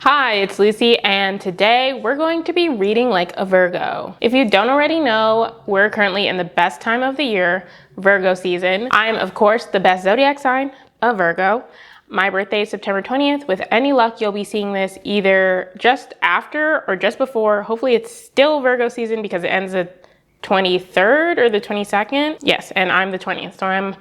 Hi, it's Lucy, and today we're going to be reading like a Virgo. If you don't already know, we're currently in the best time of the year, Virgo season. I am, of course, the best zodiac sign, a Virgo. My birthday is September 20th. With any luck, you'll be seeing this either just after or just before. Hopefully it's still Virgo season because it ends the 23rd or the 22nd. Yes, and I'm the 20th, so I'm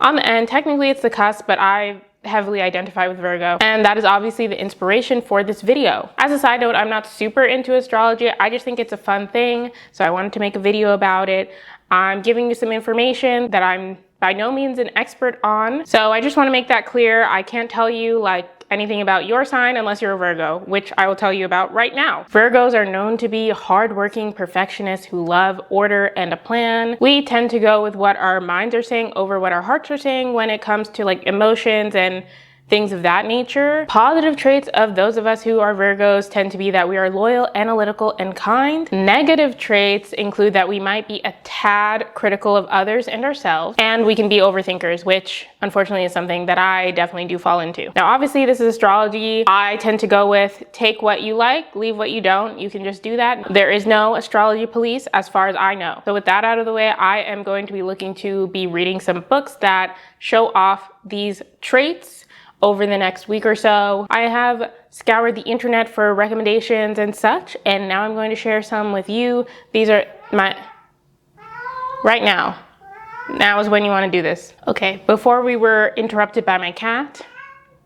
on the end. Technically it's the cusp, but I heavily identify with Virgo, and that is obviously the inspiration for this video. As a side note, I'm not super into astrology. I just think it's a fun thing, so I wanted to make a video about it. I'm giving you some information that I'm by no means an expert on, so I just want to make that clear. I can't tell you like anything about your sign unless you're a Virgo, which I will tell you about right now. Virgos are known to be hardworking perfectionists who love order and a plan. We tend to go with what our minds are saying over what our hearts are saying when it comes to like emotions and things of that nature. Positive traits of those of us who are Virgos tend to be that we are loyal, analytical, and kind. Negative traits include that we might be a tad critical of others and ourselves, and we can be overthinkers, which unfortunately is something that I definitely do fall into. Now, obviously this is astrology. I tend to go with take what you like, leave what you don't. You can just do that. There is no astrology police as far as I know. So with that out of the way, I am going to be looking to be reading some books that show off these traits over the next week or so. I have scoured the internet for recommendations and such, and now I'm going to share some with you. These are my, right now. Now is when you want to do this. Okay, before we were interrupted by my cat.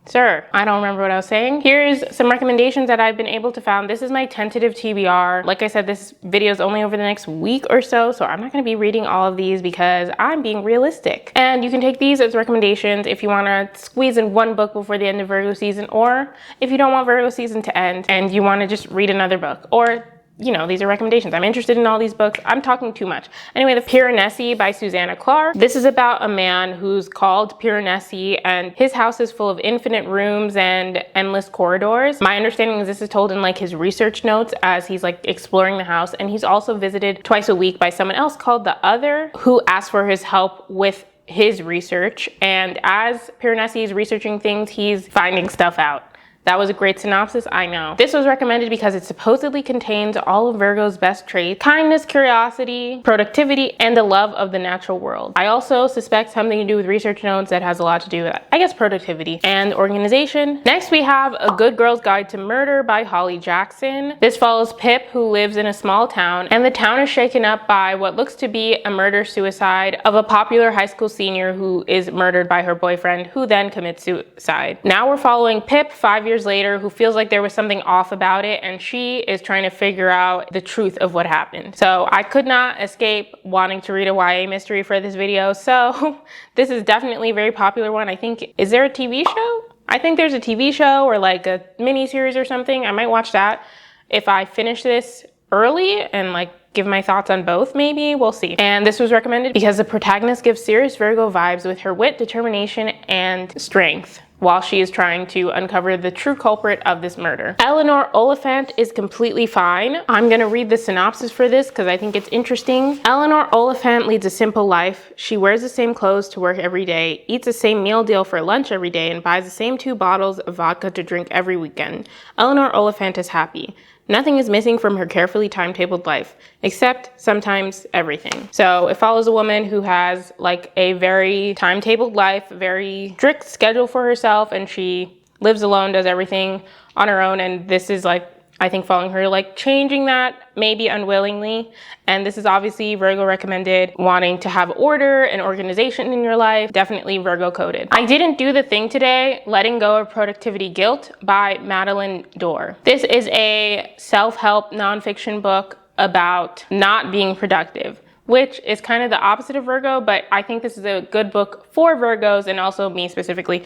Sir, I don't remember what I was saying. Here's some recommendations that I've been able to find. This is my tentative TBR. Like I said, this video is only over the next week or so, so I'm not gonna be reading all of these because I'm being realistic. And you can take these as recommendations if you wanna squeeze in one book before the end of Virgo season, or if you don't want Virgo season to end and you wanna just read another book, or you know, these are recommendations. I'm interested in all these books. I'm talking too much. Anyway, The Piranesi by Susanna Clark. This is about a man who's called Piranesi, and his house is full of infinite rooms and endless corridors. My understanding is this is told in like his research notes as he's like exploring the house, and he's also visited twice a week by someone else called The Other, who asks for his help with his research. And as Piranesi is researching things, he's finding stuff out. That was a great synopsis, I know. This was recommended because it supposedly contains all of Virgo's best traits: kindness, curiosity, productivity, and a love of the natural world. I also suspect something to do with research notes that has a lot to do with, I guess, productivity and organization. Next, we have A Good Girl's Guide to Murder by Holly Jackson. This follows Pip, who lives in a small town, and the town is shaken up by what looks to be a murder-suicide of a popular high school senior who is murdered by her boyfriend, who then commits suicide. Now we're following Pip 5 years later, who feels like there was something off about it, and she is trying to figure out the truth of what happened. So I could not escape wanting to read a YA mystery for this video, so this is definitely a very popular one. I think, is there a TV show? I think there's a TV show or like a mini series or something. I might watch that if I finish this early and like give my thoughts on both, maybe. We'll see. And this was recommended because the protagonist gives serious Virgo vibes with her wit, determination, and strength while she is trying to uncover the true culprit of this murder. Eleanor Oliphant is completely fine. I'm gonna read the synopsis for this because I think it's interesting. Eleanor Oliphant leads a simple life. She wears the same clothes to work every day, eats the same meal deal for lunch every day, and buys the same 2 bottles of vodka to drink every weekend. Eleanor Oliphant is happy. Nothing is missing from her carefully timetabled life, except sometimes everything. So it follows a woman who has like a very timetabled life, very strict schedule for herself, and she lives alone, does everything on her own. And this is like, I think, following her, like changing that, maybe unwillingly. And this is obviously Virgo recommended, wanting to have order and organization in your life, definitely Virgo coded. I didn't do the thing today, Letting Go of Productivity Guilt by Madeline Dorr. This is a self-help nonfiction book about not being productive, which is kind of the opposite of Virgo, but I think this is a good book for Virgos and also me specifically,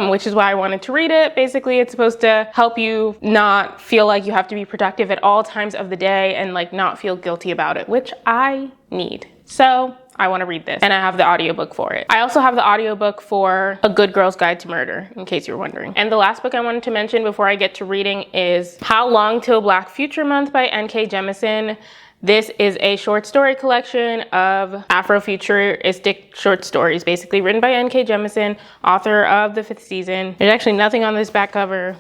which is why I wanted to read it. Basically, it's supposed to help you not feel like you have to be productive at all times of the day and like not feel guilty about it, which I need. So I want to read this, and I have the audiobook for it. I also have the audiobook for A Good Girl's Guide to Murder, in case you're wondering. And the last book I wanted to mention before I get to reading is How Long Till Black Future Month by N.K. Jemisin. This is a short story collection of Afrofuturistic short stories, basically written by N.K. Jemisin, author of The Fifth Season. There's actually nothing on this back cover.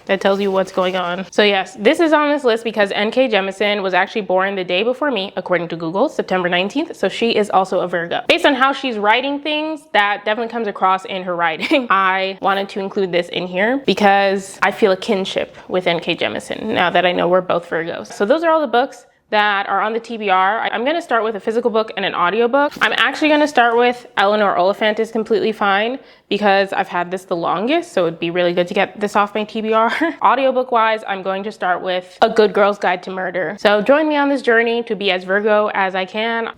that tells you what's going on. So yes, this is on this list because N.K. Jemisin was actually born the day before me, according to Google, September 19th. So she is also a Virgo. Based on how she's writing things, that definitely comes across in her writing. I wanted to include this in here because I feel a kinship with N.K. Jemisin now that I know we're both Virgos. So those are all the books that are on the TBR. I'm gonna start with a physical book and an audiobook. I'm actually gonna start with Eleanor Oliphant is Completely Fine because I've had this the longest, so it'd be really good to get this off my TBR. Audiobook wise, I'm going to start with A Good Girl's Guide to Murder. So join me on this journey to be as Virgo as I can.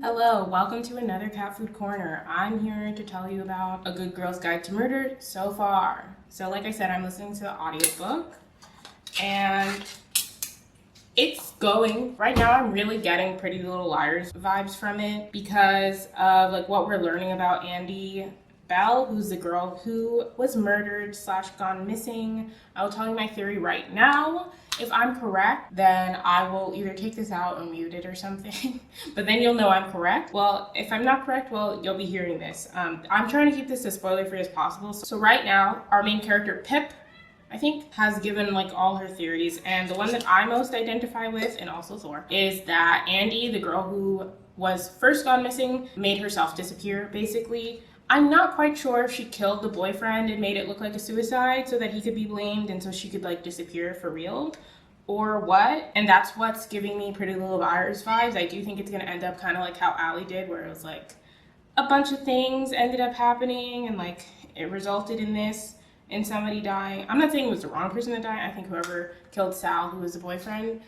Hello, welcome to another Cat Food Corner. I'm here to tell you about A Good Girl's Guide to Murder so far. So like I said, I'm listening to the audiobook and it's going. Right now I'm really getting Pretty Little Liars vibes from it because of like what we're learning about Andy Bell, who's the girl who was murdered / gone missing. I will tell you my theory right now. If I'm correct, then I will either take this out or mute it or something, but then you'll know I'm correct. Well, if I'm not correct, well, you'll be hearing this. I'm trying to keep this as spoiler-free as possible. So right now, our main character, Pip, I think, has given like all her theories, and the one that I most identify with, and also Thor, is that Andy, the girl who was first gone missing, made herself disappear, basically. I'm not quite sure if she killed the boyfriend and made it look like a suicide so that he could be blamed and so she could like disappear for real or what. And that's what's giving me Pretty Little Liars vibes. I do think it's gonna end up kind of like how Allie did, where it was like a bunch of things ended up happening and like it resulted in this and somebody dying. I'm not saying it was the wrong person that died. I think whoever killed Sal, who was the boyfriend,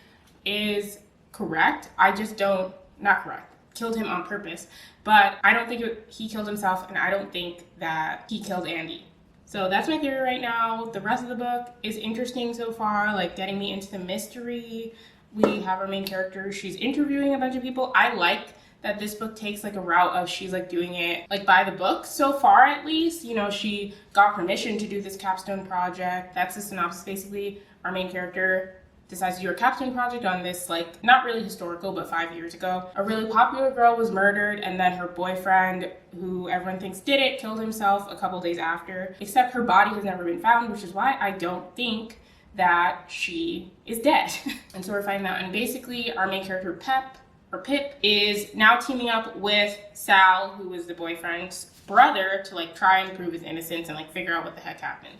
is correct. I just don't, not correct. Killed him on purpose, but I don't think he killed himself, and I don't think that he killed Andy. So that's my theory right now. The rest of the book is interesting so far, like getting me into the mystery. We have our main character, she's interviewing a bunch of people. I like that this book takes like a route of she's like doing it like by the book so far, at least. You know, she got permission to do this capstone project. That's the synopsis basically. Our main character decides to do a capstone project on this, like, not really historical, but 5 years ago. A really popular girl was murdered, and then her boyfriend, who everyone thinks did it, killed himself a couple days after. Except her body has never been found, which is why I don't think that she is dead. And so we're finding out. And basically, our main character, Pip, is now teaming up with Sal, who was the boyfriend's brother, to like try and prove his innocence and like figure out what the heck happened.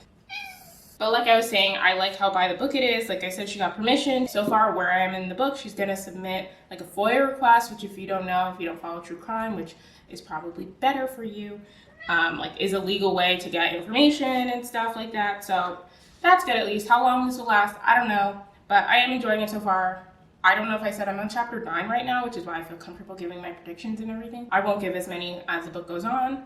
But like I was saying, I like how by the book it is. Like I said, she got permission. So far, where I am in the book, she's gonna submit like a FOIA request, which if you don't know, if you don't follow true crime, which is probably better for you, like is a legal way to get information and stuff like that. So that's good at least. How long this will last, I don't know, but I am enjoying it so far. I don't know if I said I'm on chapter 9 right now, which is why I feel comfortable giving my predictions and everything. I won't give as many as the book goes on.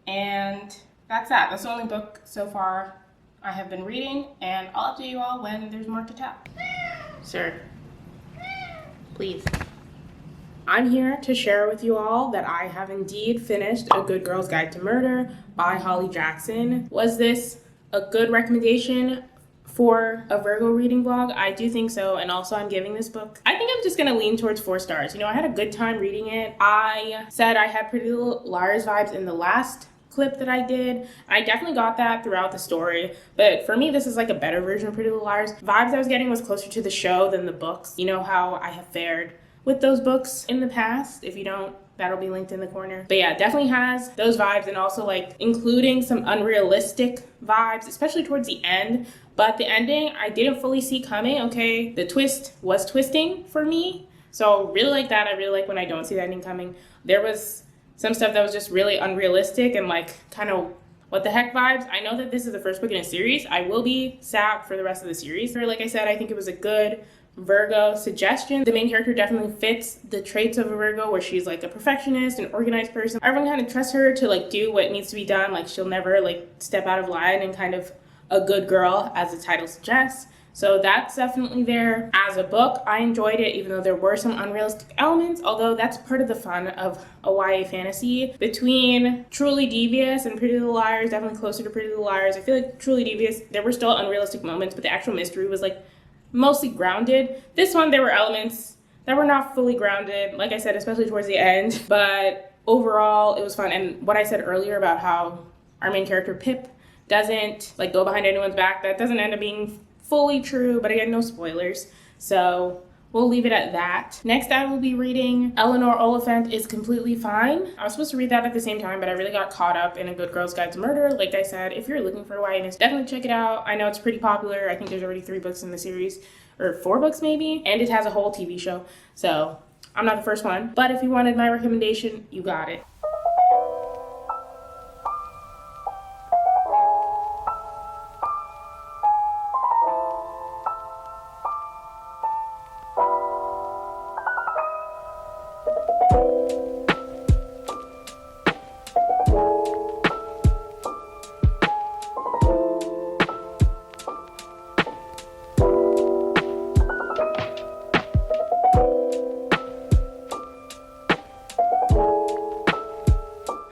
And that's that. That's the only book so far I have been reading, and I'll update you all when there's more to tell. Sir, please. I'm here to share with you all that I have indeed finished A Good Girl's Guide to Murder by Holly Jackson. Was this a good recommendation for a Virgo reading vlog? I do think so, and also I'm giving this book, I think I'm just gonna lean towards 4 stars. You know, I had a good time reading it. I said I had Pretty Little Liars vibes in the last clip that I did. I definitely got that throughout the story, but for me this is like a better version of Pretty Little Liars. Vibes I was getting was closer to the show than the books. You know how I have fared with those books in the past. If you don't, that'll be linked in the corner. But yeah, definitely has those vibes, and also like including some unrealistic vibes, especially towards the end. But the ending I didn't fully see coming. Okay, the twist was twisting for me, so really like that. I really like when I don't see the ending coming. There was some stuff that was just really unrealistic and like kind of what the heck vibes. I know that this is the first book in a series. I will be sad for the rest of the series. Like I said, I think it was a good Virgo suggestion. The main character definitely fits the traits of a Virgo, where she's like a perfectionist, an organized person. Everyone kind of trusts her to like do what needs to be done. Like she'll never like step out of line, and kind of a good girl, as the title suggests. So that's definitely there. As a book, I enjoyed it, even though there were some unrealistic elements, although that's part of the fun of a YA fantasy. Between Truly Devious and Pretty Little Liars, definitely closer to Pretty Little Liars. I feel like Truly Devious, there were still unrealistic moments, but the actual mystery was like mostly grounded. This one, there were elements that were not fully grounded, like I said, especially towards the end, but overall it was fun. And what I said earlier about how our main character Pip doesn't like go behind anyone's back, that doesn't end up being fully true, but again, no spoilers, so we'll leave it at that. Next, I will be reading Eleanor, Oliphant is Completely Fine. I was supposed to read that at the same time, but I really got caught up in A Good Girl's Guide to Murder. Like I said, if you're looking for YA, definitely check it out. I know it's pretty popular. I think there's already 3 books in the series, or 4 books maybe, and it has a whole TV show, so I'm not the first one, but if you wanted my recommendation, you got it.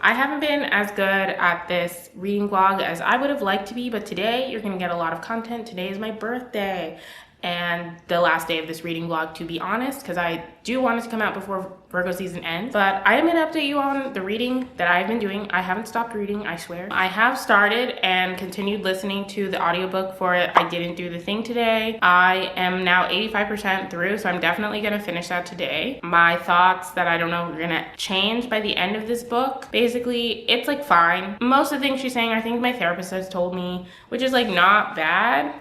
I haven't been as good at this reading vlog as I would have liked to be, but today you're gonna get a lot of content. Today is my birthday and the last day of this reading vlog, to be honest, because I do want it to come out before Virgo season ends. But I am gonna update you on the reading that I've been doing. I haven't stopped reading, I swear. I have started and continued listening to the audiobook for it. I didn't do the thing today. I am now 85% through, so I'm definitely gonna finish that today. My thoughts that I don't know are gonna change by the end of this book. Basically, it's like fine. Most of the things she's saying are things my therapist has told me, which is like not bad.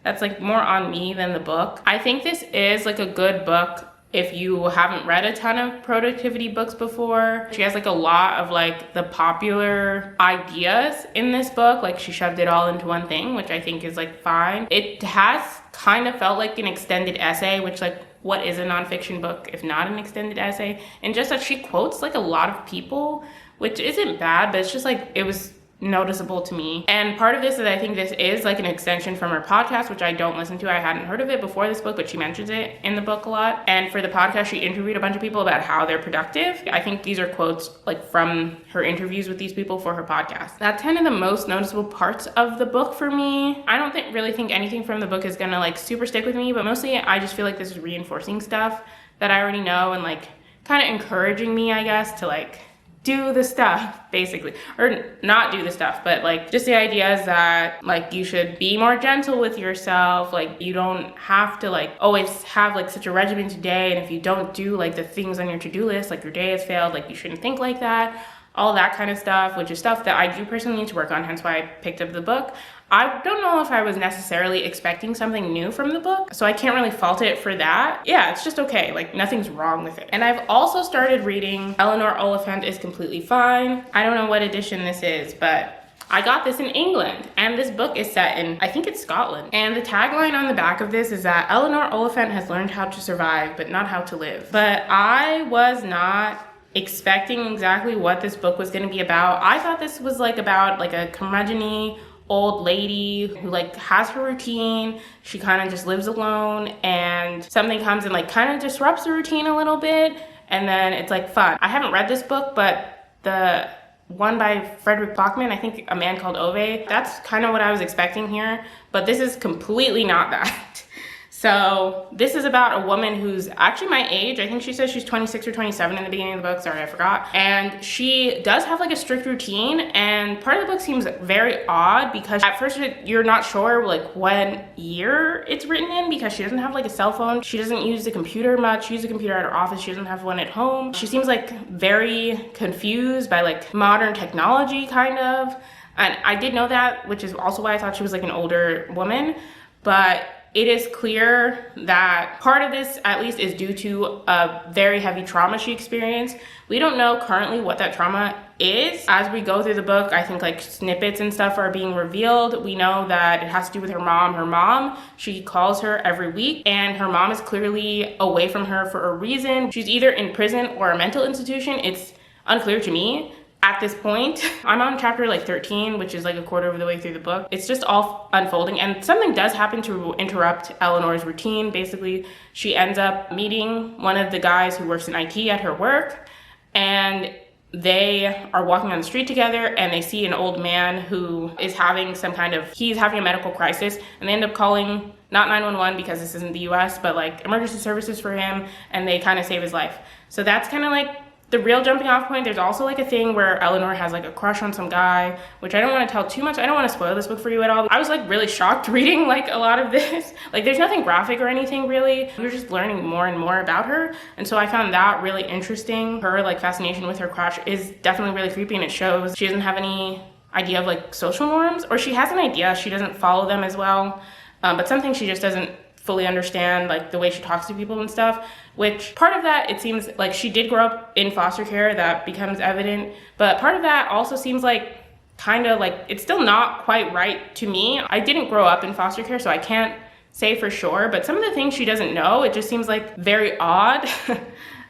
That's like more on me than the book. I think this is like a good book if you haven't read a ton of productivity books before. She has like a lot of like the popular ideas in this book. Like she shoved it all into one thing, which I think is like fine. It has kind of felt like an extended essay, which like what is a nonfiction book if not an extended essay? And just that she quotes like a lot of people, which isn't bad, but it's just like it was noticeable to me. And part of this is I think this is like an extension from her podcast, which I don't listen to. I hadn't heard of it before this book, but she mentions it in the book a lot. And for the podcast, she interviewed a bunch of people about how they're productive. I think these are quotes like from her interviews with these people for her podcast. That's kind of the most noticeable parts of the book for me. I don't really think anything from the book is gonna like super stick with me, but mostly I just feel like this is reinforcing stuff that I already know and like kind of encouraging me, I guess, to like do the stuff, basically, or not do the stuff, but like just the idea is that like you should be more gentle with yourself. Like you don't have to like always have like such a regimented day, and if you don't do like the things on your to-do list, like your day has failed, like you shouldn't think like that, all that kind of stuff, which is stuff that I do personally need to work on, hence why I picked up the book. I don't know if I was necessarily expecting something new from the book, so I can't really fault it for that. Yeah, it's just okay, like nothing's wrong with it. And I've also started reading Eleanor, Oliphant is Completely Fine. I don't know what edition this is, but I got this in England, and this book is set in, I think it's Scotland. And the tagline on the back of this is that Eleanor Oliphant has learned how to survive, but not how to live. But I was not expecting exactly what this book was gonna be about. I thought this was like about like a curmudgeon-y old lady who like has her routine. She kind of just lives alone, and something comes and like kind of disrupts the routine a little bit, and then it's like fun. I haven't read this book, but the one by Frederick Bachman, I think A Man Called Ove, that's kind of what I was expecting here, but this is completely not that. So this is about a woman who's actually my age. I think she says she's 26 or 27 in the beginning of the book. Sorry, I forgot. And she does have like a strict routine, and part of the book seems very odd because at first you're not sure like what year it's written in, because she doesn't have like a cell phone. She doesn't use the computer much. She uses a computer at her office. She doesn't have one at home. She seems like very confused by like modern technology kind of. And I did know that, which is also why I thought she was like an older woman. But it is clear that part of this, at least, is due to a very heavy trauma she experienced. We don't know currently what that trauma is. As we go through the book, I think like snippets and stuff are being revealed. We know that it has to do with her mom. Her mom, she calls her every week, and her mom is clearly away from her for a reason. She's either in prison or a mental institution. It's unclear to me, at this point. I'm on chapter like 13, which is like a quarter of the way through the book. It's just all unfolding, and something does happen to interrupt Eleanor's routine. Basically, she ends up meeting one of the guys who works in IT at her work, and they are walking on the street together, and they see an old man who is having he's having a medical crisis, and they end up calling not 911 because this isn't the US, but like emergency services for him, and they kind of save his life. So that's kind of like the real jumping off point. There's also like a thing where Eleanor has like a crush on some guy, which I don't want to tell too much. I don't want to spoil this book for you at all. I was like really shocked reading like a lot of this. Like there's nothing graphic or anything really. You're just learning more and more about her. And so I found that really interesting. Her like fascination with her crush is definitely really creepy, and it shows she doesn't have any idea of like social norms, or she has an idea, she doesn't follow them as well. But something she just doesn't fully understand, like the way she talks to people and stuff, which part of that, it seems like she did grow up in foster care, that becomes evident, but part of that also seems like kind of like it's still not quite right to me. I didn't grow up in foster care, so I can't say for sure, but some of the things she doesn't know, it just seems like very odd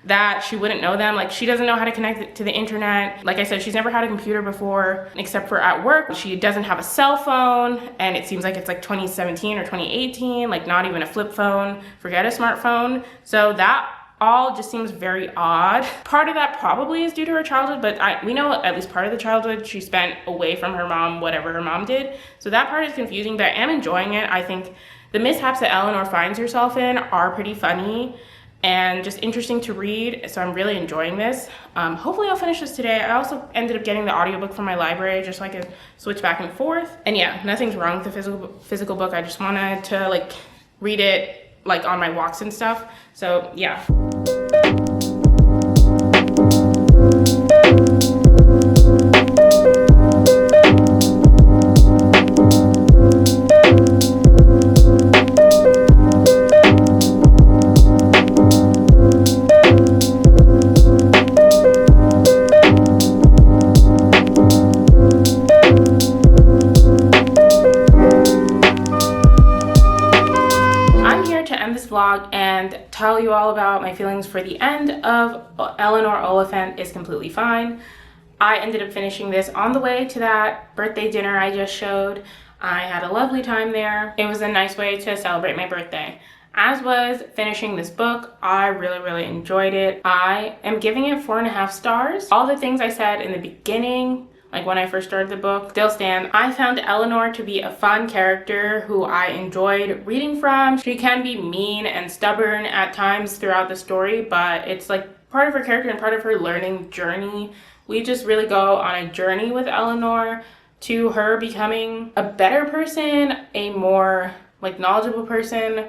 that she wouldn't know them. Like she doesn't know how to connect it to the internet. Like I said, she's never had a computer before except for at work. She doesn't have a cell phone, and it seems like it's like 2017 or 2018, like not even a flip phone, forget a smartphone. So that all just seems very odd. Part of that probably is due to her childhood, but we know at least part of the childhood she spent away from her mom, whatever her mom did. So that part is confusing, but I am enjoying it. I think the mishaps that Eleanor finds herself in are pretty funny and just interesting to read, so I'm really enjoying this. Hopefully I'll finish this today. I also ended up getting the audiobook from my library just so I could switch back and forth. And yeah, nothing's wrong with the physical book. I just wanted to like read it like on my walks and stuff. So yeah. Vlog and tell you all about my feelings for the end of Eleanor Oliphant is Completely Fine. I ended up finishing this on the way to that birthday dinner I just showed. I had a lovely time there. It was a nice way to celebrate my birthday. As was finishing this book, I really enjoyed it. I am giving it 4.5 stars. All the things I said in the beginning, like when I first started the book, still stand. I found Eleanor to be a fun character who I enjoyed reading from. She can be mean and stubborn at times throughout the story, but it's like part of her character and part of her learning journey. We just really go on a journey with Eleanor to her becoming a better person, a more like knowledgeable person,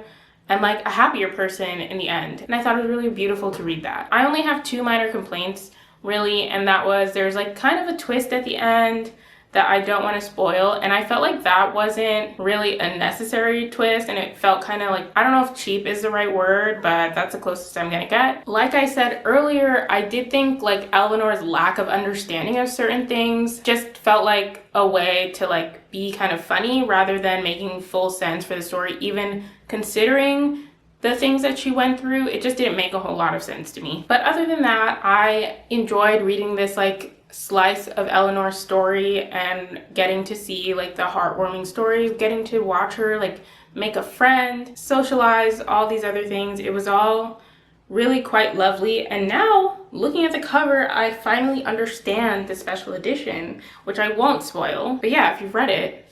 and like a happier person in the end. And I thought it was really beautiful to read that. I only have 2 minor complaints really, and that was there's like kind of a twist at the end that I don't want to spoil, and I felt like that wasn't really a necessary twist, and it felt kind of like, I don't know if cheap is the right word, but that's the closest I'm gonna get. Like I said earlier, I did think like Eleanor's lack of understanding of certain things just felt like a way to like be kind of funny rather than making full sense for the story, even considering the things that she went through. It just didn't make a whole lot of sense to me. But other than that, I enjoyed reading this like slice of Eleanor's story and getting to see like the heartwarming story, getting to watch her like make a friend, socialize, all these other things. It was all really quite lovely. And now looking at the cover, I finally understand the special edition, which I won't spoil. But yeah, if you've read it,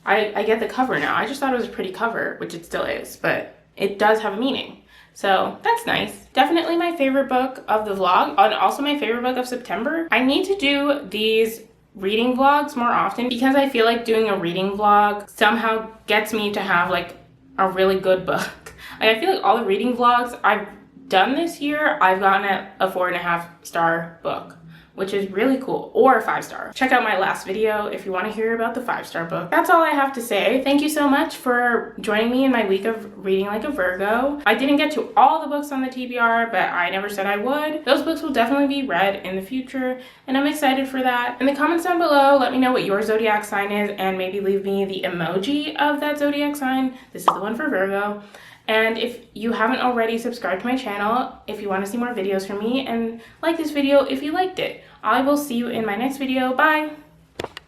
I get the cover now. I just thought it was a pretty cover, which it still is, but it does have a meaning. So that's nice. Definitely my favorite book of the vlog, and also my favorite book of September. I need to do these reading vlogs more often because I feel like doing a reading vlog somehow gets me to have like a really good book. Like I feel like all the reading vlogs I've done this year, I've gotten a 4.5 star book, which is really cool, or a 5-star. Check out my last video if you want to hear about the 5-star book. That's all I have to say. Thank you so much for joining me in my week of reading like a Virgo. I didn't get to all the books on the TBR, but I never said I would. Those books will definitely be read in the future, and I'm excited for that. In the comments down below, let me know what your zodiac sign is, and maybe leave me the emoji of that zodiac sign. This is the one for Virgo. And if you haven't already, subscribed to my channel if you want to see more videos from me, and like this video if you liked it. I will see you in my next video. Bye!